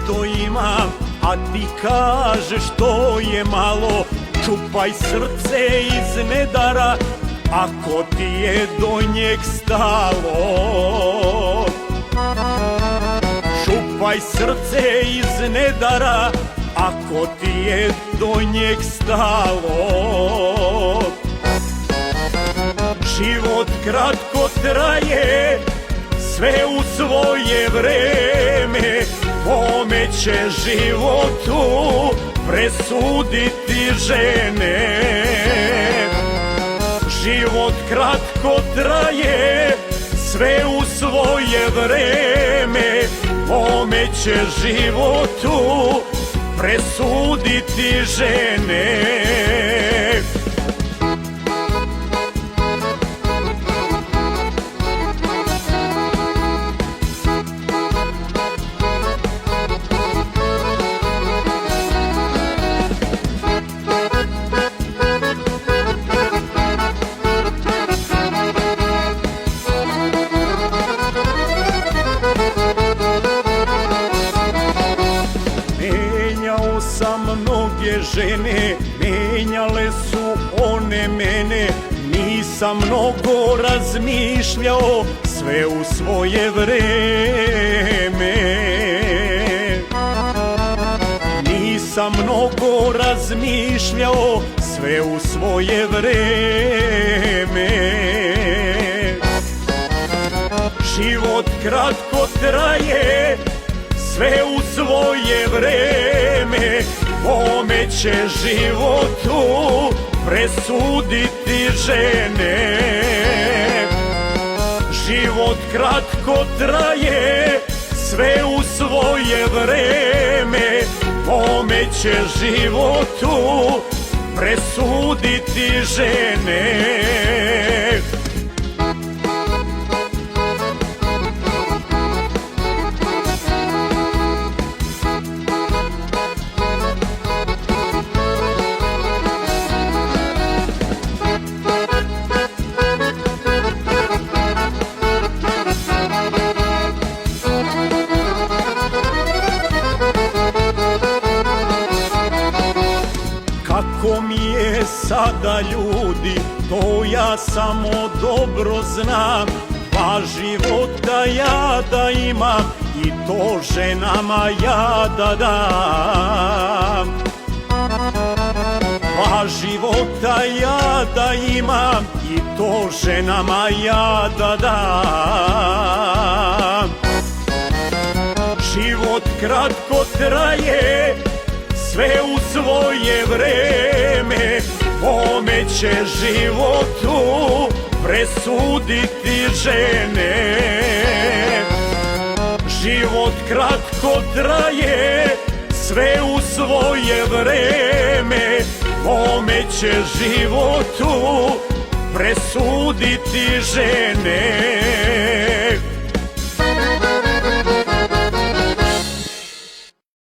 što imam, a ti kažeš to je malo. Čupaj srce iz nedara, ako ti je do njeg stalo. Čupaj srce iz nedara, ako ti je do njeg stalo. Život kratko traje, sve u svoje vreme. Kome će životu presuditi žene? Život kratko traje, sve u svoje vreme. Kome će životu presuditi žene? Menjao sam mnoge žene, menjale su one mene. Nisam mnogo razmišljao, sve u svoje vreme. Nisam mnogo razmišljao, sve u svoje vreme. Život kratko traje, sve u svoje vreme. Kome će životu presuditi žene? Život kratko traje, sve u svoje vreme. Kome će životu presuditi žene? Kako mi je sada ljudi, to ja samo dobro znam. Dva života ja da imam i to ženama ja da dam. Dva života ja da imam i to ženama ja da dam. Život kratko traje, sve u svoje vreme. Kome će životu presuditi žene? Život kratko traje, sve u svoje vreme. Kome će životu presuditi žene?